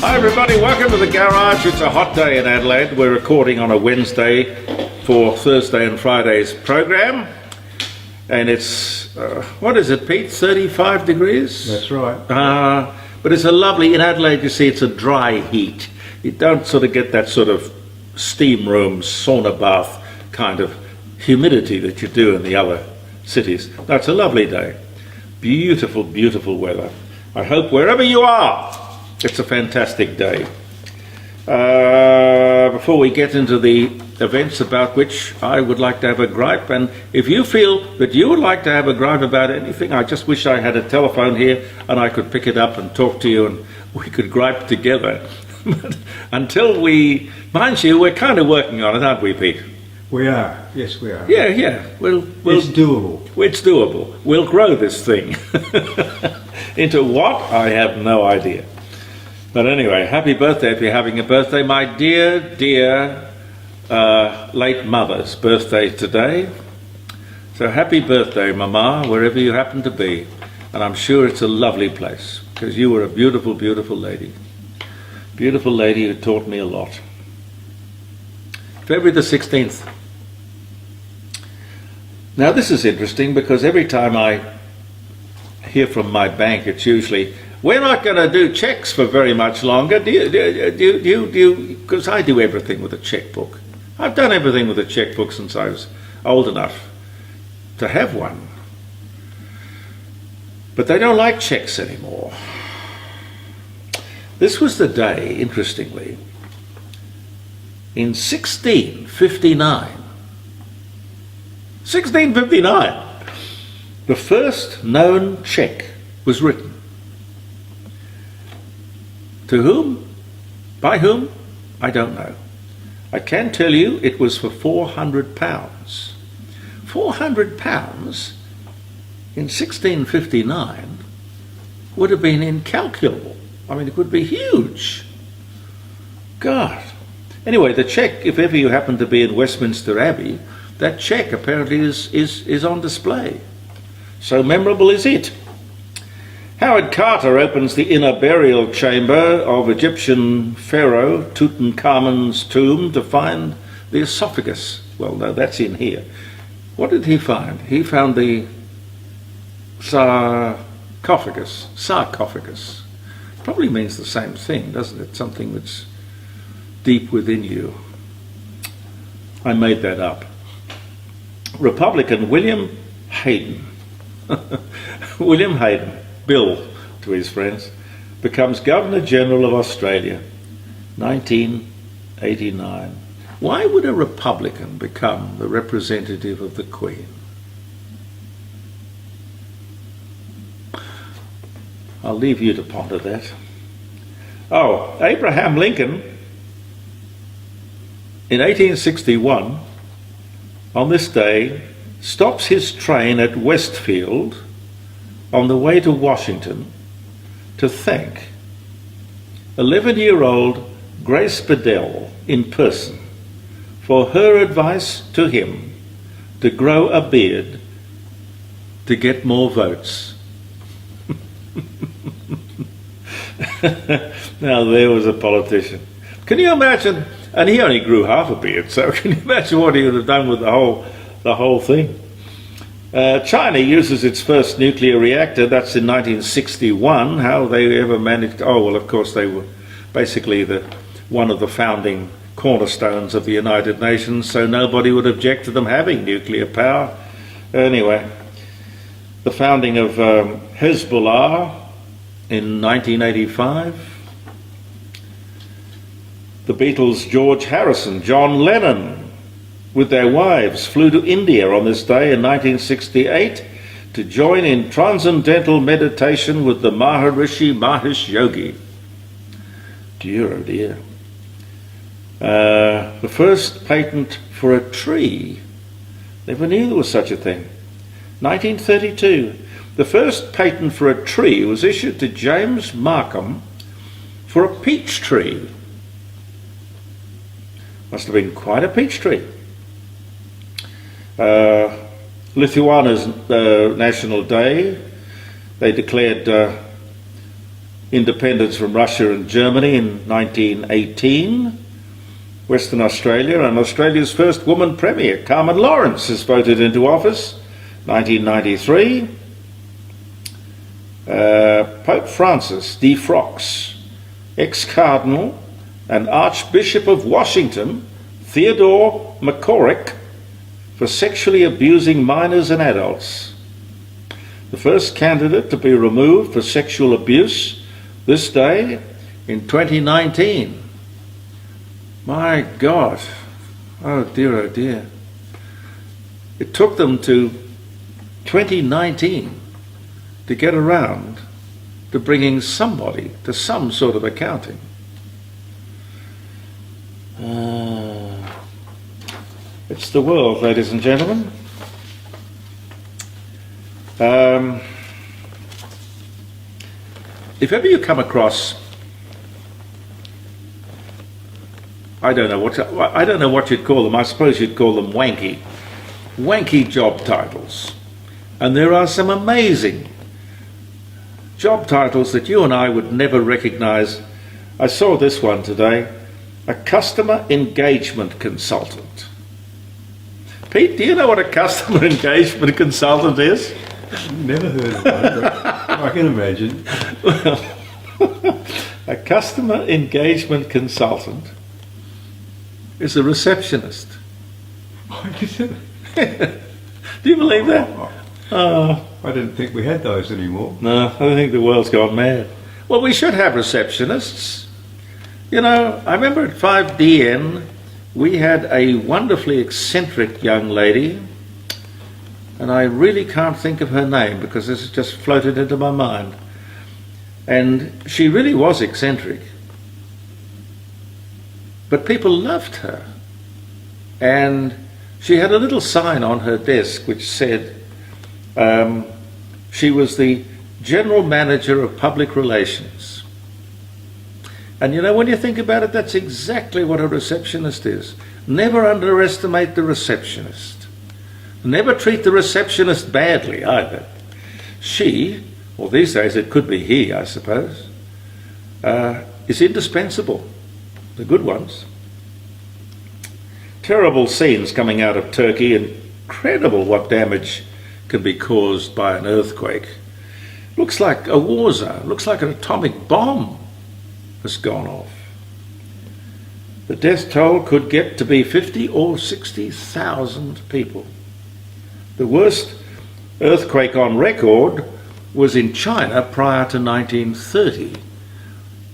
Hi everybody, welcome to the garage. It's a hot day in Adelaide. We're recording on a Wednesday for Thursday and Friday's program. And it's, what is it, Pete? 35 degrees? That's right. But it's a lovely, in Adelaide you see it's a dry heat. You don't sort of get that sort of steam room, sauna bath kind of humidity that you do in the other cities. No, it's a lovely day. Beautiful, beautiful weather. I hope wherever you are, it's a fantastic day. Before we get into the events about which I would like to have a gripe, and if you feel that you would like to have a gripe about anything, I just wish I had a telephone here and I could pick it up and talk to you and we could gripe together. But until we, mind you, we're kind of working on it, aren't we, Pete? We are. Yes, we are. Yeah. We'll it's doable. It's doable. We'll grow this thing. Into what? I have no idea. But anyway, happy birthday if you're having a birthday. My dear late mother's birthday today. So happy birthday, Mama, wherever you happen to be. And I'm sure it's a lovely place, because you were a beautiful, beautiful lady. Beautiful lady who taught me a lot. February the 16th. Now this is interesting, because every time I hear from my bank, it's usually, we're not going to do checks for very much longer. Do you? Because I do everything with a checkbook. I've done everything with a checkbook since I was old enough to have one. But they don't like checks anymore. This was the day, interestingly, in 1659. 1659. The first known cheque was written. To whom? By whom? I don't know. I can tell you it was for £400. £400 in 1659 would have been incalculable. I mean, it would be huge. God. Anyway, the cheque, if ever you happen to be in Westminster Abbey, that cheque apparently is on display. So memorable is it. Howard Carter opens the inner burial chamber of Egyptian pharaoh Tutankhamun's tomb to find the esophagus. Well, no, that's in here. What did he find? He found the sarcophagus. Sarcophagus. Probably means the same thing, doesn't it? Something that's deep within you. I made that up. Republican William Hayden. William Hayden, Bill to his friends, becomes Governor General of Australia, 1989. Why would a Republican become the representative of the Queen? I'll leave you to ponder that. Oh, Abraham Lincoln, in 1861, on this day, stops his train at Westfield on the way to Washington to thank 11-year-old Grace Bedell in person for her advice to him to grow a beard to get more votes. Now there was a politician. Can you imagine? And he only grew half a beard, so can you imagine what he would have done with the whole thing? China uses its first nuclear reactor. That's in 1961. How they ever managed? Oh well, of course they were basically one of the founding cornerstones of the United Nations, so nobody would object to them having nuclear power. Anyway, the founding of Hezbollah in 1985. The Beatles' George Harrison, John Lennon, with their wives, flew to India on this day in 1968 to join in transcendental meditation with the Maharishi Mahesh Yogi. Dear, oh dear. The first patent for a tree. Never knew there was such a thing. 1932. The first patent for a tree was issued to James Markham for a peach tree. Must have been quite a peach tree. Lithuania's National Day. They declared independence from Russia and Germany in 1918. Western Australia, and Australia's first woman Premier, Carmen Lawrence, is voted into office, 1993. Pope Francis defrocks ex-cardinal and Archbishop of Washington, Theodore McCorrick, for sexually abusing minors and adults. The first candidate to be removed for sexual abuse this day in 2019. My God, oh dear, oh dear. It took them to 2019 to get around to bringing somebody to some sort of accounting. It's the world, ladies and gentlemen. If ever you come across, I don't know what you'd call them. I suppose you'd call them wanky job titles. And there are some amazing job titles that you and I would never recognise. I saw this one today, a customer engagement consultant. Pete, do you know what a customer engagement consultant is? Never heard of one, but I can imagine. Well, a customer engagement consultant is a receptionist. Do you believe that? I didn't think we had those anymore. No, I don't think the world's gone mad. Well, we should have receptionists. You know, I remember at 5DN we had a wonderfully eccentric young lady, and I really can't think of her name because this has just floated into my mind. And she really was eccentric. But people loved her. And she had a little sign on her desk which said she was the General Manager of Public Relations. And you know, when you think about it, that's exactly what a receptionist is. Never underestimate the receptionist. Never treat the receptionist badly either. She, or these days it could be he, I suppose, is indispensable. The good ones. Terrible scenes coming out of Turkey. Incredible what damage can be caused by an earthquake. Looks like a war zone. Looks like an atomic bomb has gone off. The death toll could get to be 50 or 60,000 people. The worst earthquake on record was in China prior to 1930.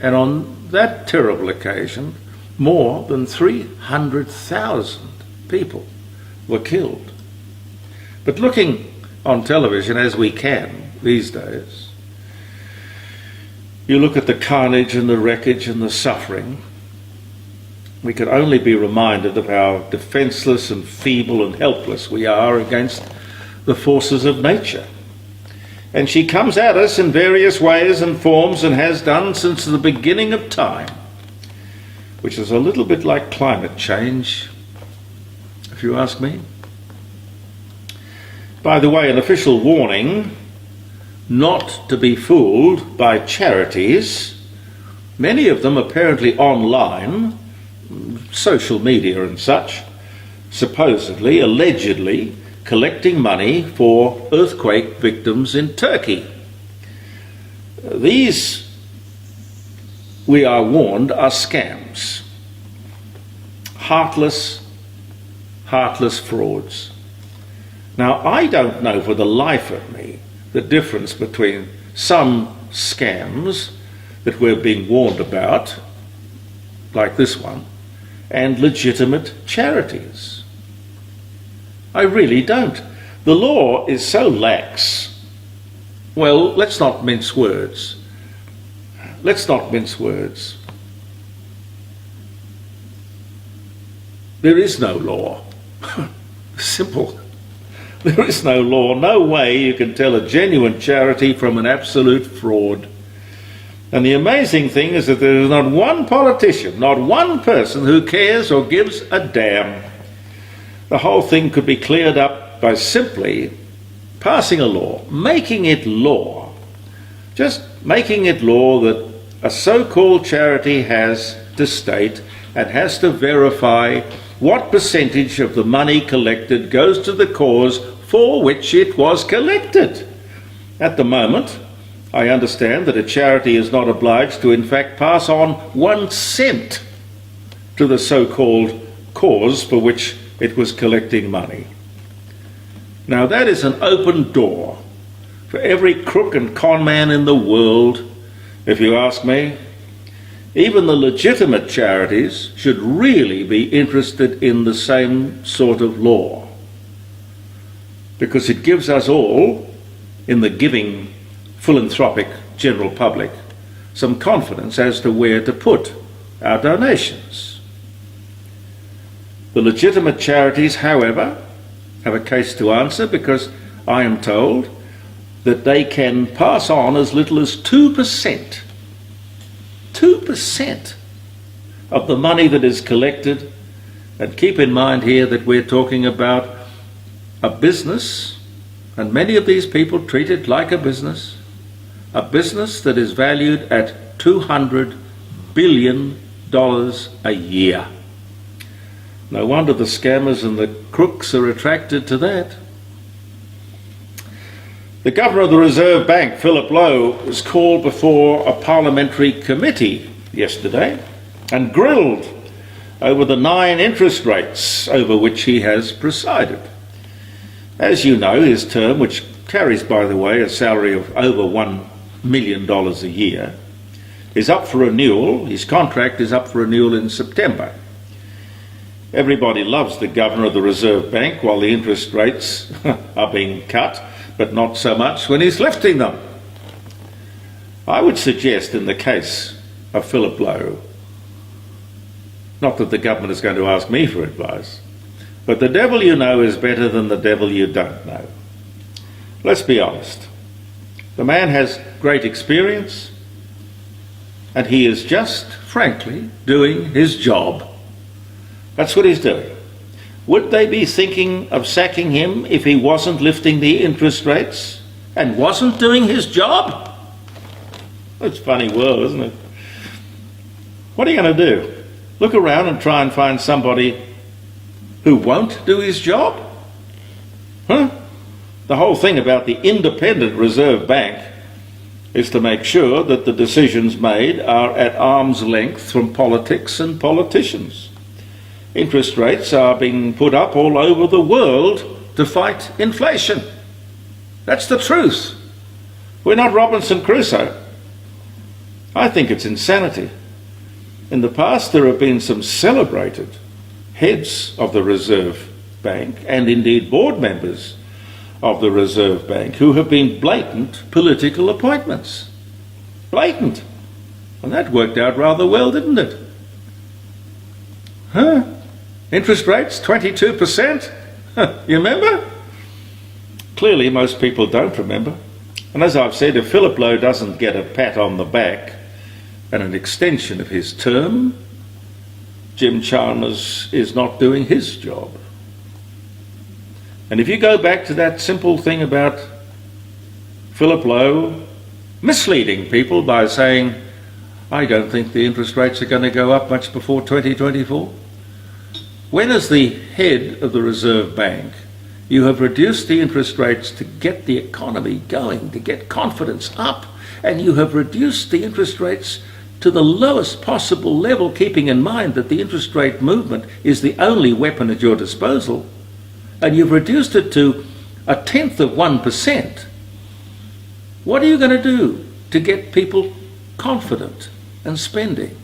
And on that terrible occasion, more than 300,000 people were killed. But looking on television, as we can these days, you look at the carnage and the wreckage and the suffering, we can only be reminded of how defenceless and feeble and helpless we are against the forces of nature. And she comes at us in various ways and forms and has done since the beginning of time, which is a little bit like climate change, if you ask me. By the way, an official warning not to be fooled by charities, many of them apparently online, social media and such, supposedly, allegedly, collecting money for earthquake victims in Turkey. These, we are warned, are scams. Heartless frauds. Now, I don't know for the life of me the difference between some scams that we're being warned about, like this one, and legitimate charities. I really don't. The law is so lax. Well, let's not mince words. Let's not mince words. There is no law. Simple. There is no law. No way you can tell a genuine charity from an absolute fraud. And the amazing thing is that there is not one politician, not one person who cares or gives a damn. The whole thing could be cleared up by simply passing a law, making it law. Just making it law that a so-called charity has to state and has to verify what percentage of the money collected goes to the cause for which it was collected. At the moment, I understand that a charity is not obliged to in fact pass on 1 cent to the so-called cause for which it was collecting money. Now that is an open door for every crook and con man in the world, if you ask me. Even the legitimate charities should really be interested in the same sort of law, because it gives us all, in the giving philanthropic general public, some confidence as to where to put our donations. The legitimate charities, however, have a case to answer, because I am told that they can pass on as little as 2% of the money that is collected. And keep in mind here that we're talking about a business, and many of these people treat it like a business that is valued at $200 billion a year. No wonder the scammers and the crooks are attracted to that. The Governor of the Reserve Bank, Philip Lowe, was called before a parliamentary committee yesterday and grilled over the 9 interest rates over which he has presided. As you know, his term, which carries, by the way, a salary of over $1 million a year, is up for renewal. His contract is up for renewal in September. Everybody loves the Governor of the Reserve Bank while the interest rates are being cut, but not so much when he's lifting them. I would suggest in the case of Philip Lowe, not that the government is going to ask me for advice, but the devil you know is better than the devil you don't know. Let's be honest. The man has great experience, and he is just, frankly, doing his job. That's what he's doing. Would they be thinking of sacking him if he wasn't lifting the interest rates and wasn't doing his job? It's a funny world, isn't it? What are you going to do? Look around and try and find somebody who won't do his job? Huh? The whole thing about the independent Reserve Bank is to make sure that the decisions made are at arm's length from politics and politicians. Interest rates are being put up all over the world to fight inflation. That's the truth. We're not Robinson Crusoe. I think it's insanity. In the past, there have been some celebrated heads of the Reserve Bank, and indeed board members of the Reserve Bank, who have been blatant political appointments. Blatant. And that worked out rather well, didn't it? Huh? Interest rates, 22%? You remember? Clearly, most people don't remember. And as I've said, if Philip Lowe doesn't get a pat on the back and an extension of his term, Jim Chalmers is not doing his job. And if you go back to that simple thing about Philip Lowe misleading people by saying, I don't think the interest rates are going to go up much before 2024. When, as the head of the Reserve Bank, you have reduced the interest rates to get the economy going, to get confidence up, and you have reduced the interest rates to the lowest possible level, keeping in mind that the interest rate movement is the only weapon at your disposal, and you've reduced it to 0.1%, what are you going to do to get people confident and spending?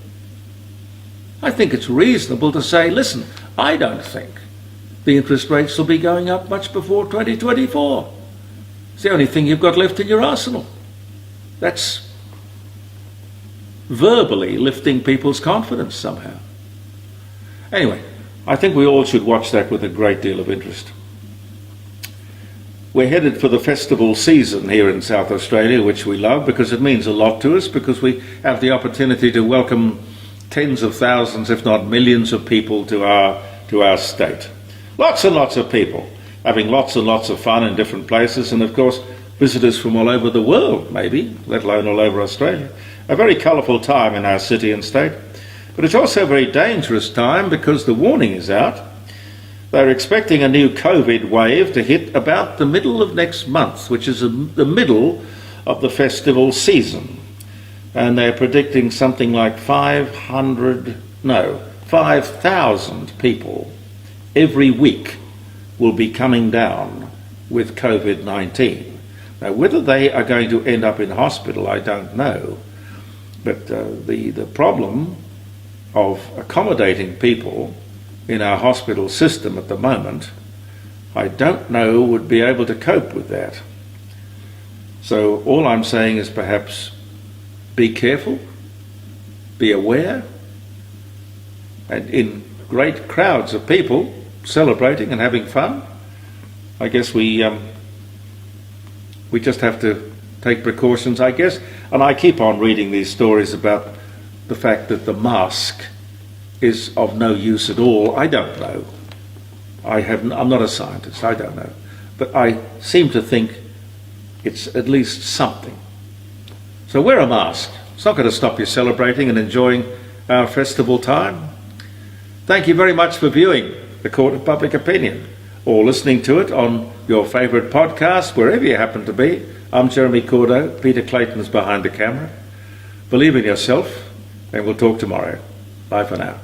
I think it's reasonable to say, listen, I don't think the interest rates will be going up much before 2024. It's the only thing you've got left in your arsenal. That's verbally lifting people's confidence somehow. Anyway, I think we all should watch that with a great deal of interest. We're headed for the festival season here in South Australia, which we love because it means a lot to us, because we have the opportunity to welcome tens of thousands, if not millions of people to our state. Lots and lots of people having lots and lots of fun in different places, and of course visitors from all over the world, maybe, let alone all over Australia. A very colourful time in our city and state. But it's also a very dangerous time because the warning is out. They're expecting a new COVID wave to hit about the middle of next month, which is the middle of the festival season. And they're predicting something like 5,000 people every week will be coming down with COVID-19. Now, whether they are going to end up in hospital, I don't know. But the problem of accommodating people in our hospital system at the moment, I don't know would be able to cope with that. So all I'm saying is perhaps be careful, be aware, and in great crowds of people celebrating and having fun, I guess we just have to take precautions, I guess. And I keep on reading these stories about the fact that the mask is of no use at all. I don't know. I'm not a scientist, I don't know. But I seem to think it's at least something. So wear a mask. It's not going to stop you celebrating and enjoying our festival time. Thank you very much for viewing The Court of Public Opinion, or listening to it on your favourite podcast, wherever you happen to be. I'm Jeremy Cordo. Peter Clayton's behind the camera. Believe in yourself, and we'll talk tomorrow. Bye for now.